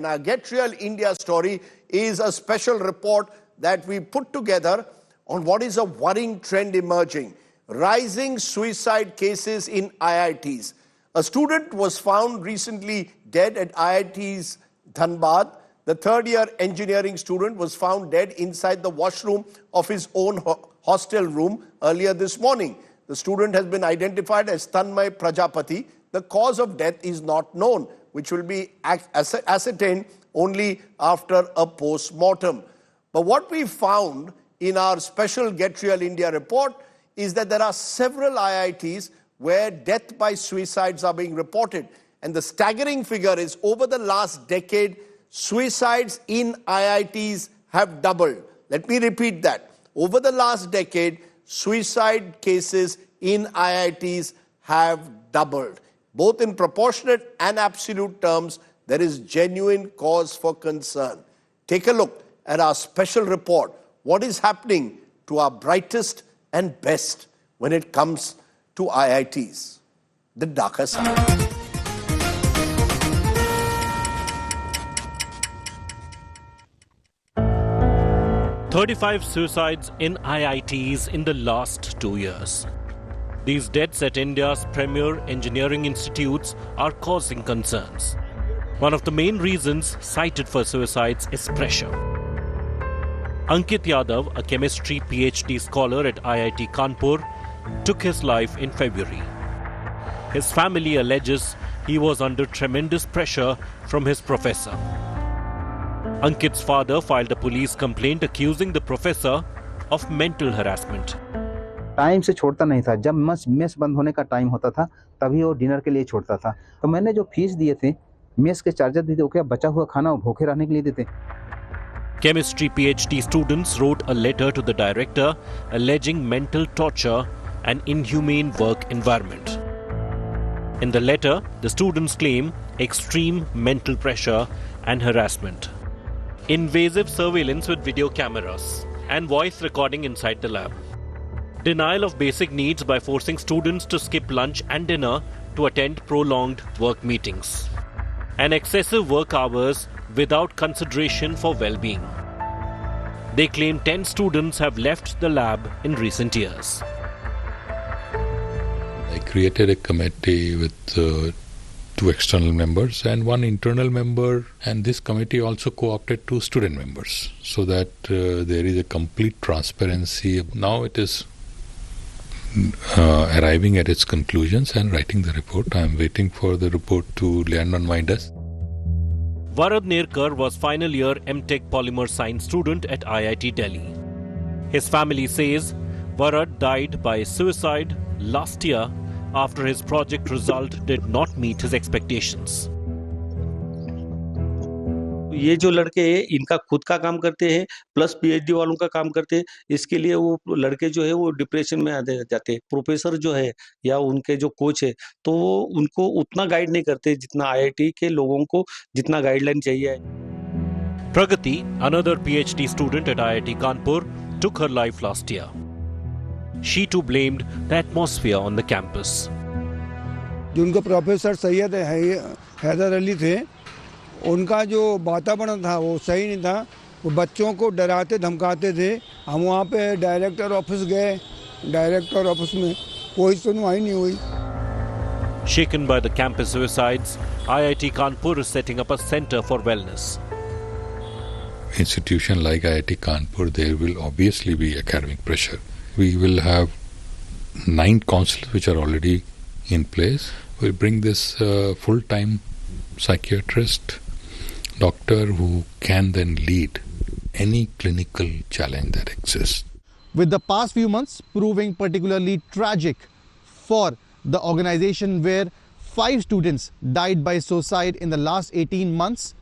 And our Get Real India story is a special report that we put together on what is a worrying trend emerging. Rising suicide cases in IITs. A student was found recently dead at IIT Dhanbad. The third-year engineering student was found dead inside the washroom of his own hostel room earlier this morning. The student has been identified as Tanmay Prajapati. The cause of death is not known, which will be ascertained only after a post-mortem. But what we found in our special Get Real India report is that there are several IITs where death by suicides are being reported. And the staggering figure is over the last decade, suicides in IITs have doubled. Let me repeat that. Over the last decade, suicide cases in IITs have doubled. Both in proportionate and absolute terms, there is genuine cause for concern. Take a look at our special report. What is happening to our brightest and best when it comes to IITs? The darker side. 35 suicides in IITs in the last 2 years. These deaths at India's premier engineering institutes are causing concerns. One of the main reasons cited for suicides is pressure. Ankit Yadav, a chemistry PhD scholar at IIT Kanpur, took his life in February. His family alleges he was under tremendous pressure from his professor. Ankit's father filed a police complaint accusing the professor of mental harassment. Time से छोड़ता नहीं था. जब mess बंद होने का time होता था तभी वो डिनर के लिए छोड़ता था. तो मैंने जो फीस दिए थे, मेस के चार्जेस दिए थे, वो क्या बचा हुआ खाना वो भूखे रहने के लिए देते. Chemistry PhD students wrote a letter to the director alleging mental torture and inhumane work environment. In the letter, the students claim extreme mental pressure and harassment, invasive surveillance with video cameras, and voice recording inside the lab, denial of basic needs by forcing students to skip lunch and dinner to attend prolonged work meetings, and excessive work hours without consideration for well-being. They claim 10 students have left the lab in recent years. I created a committee with 2 external members and 1 internal member, and this committee also co-opted 2 student members so that there is a complete transparency. Now it is arriving at its conclusions and writing the report. I am waiting for the report to land on my desk. Varad Nerkar was final year M.Tech Polymer Science student at IIT Delhi. His family says Varad died by suicide last year after his project result did not meet his expectations. ये जो लड़के हैं इनका खुद का काम करते हैं प्लस पीएचडी वालों का काम करते हैं. इसके लिए वो लड़के जो है वो डिप्रेशन में आ जाते हैं. प्रोफेसर जो है या उनके जो कोच है तो वो उनको उतना गाइड नहीं करते जितना आईआईटी के लोगों को जितना गाइडलाइन चाहिए. Pragati, another PhD student at IIT Kanpur, took her life last year. She too blamed the atmosphere on the campus. जो उनके प्रोफेसर सैयद हैदर अली थे, उनका जो वातावरण था वो सही नहीं था. वो बच्चों को डराते धमकाते थे. हम वहाँ पे डायरेक्टर ऑफिस गए. डायरेक्टर ऑफिस में कोई सुनवाई नहीं हुई. Shaken by the campus suicides, IIT Kanpur is setting up a center for wellness. Institution like IIT Kanpur, there will obviously be academic pressure. We will have 9 counselors which are already in place. We'll bring this full-time psychiatrist, doctor who can then lead any clinical challenge that exists. With the past few months proving particularly tragic for the organization where 5 students died by suicide in the last 18 months,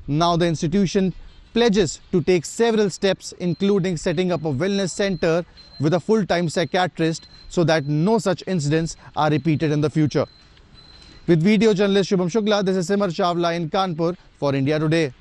now the institution pledges to take several steps, including setting up a wellness center with a full-time psychiatrist so that no such incidents are repeated in the future. With video journalist Shubham Shukla, this is Simar Chawla in Kanpur for India Today.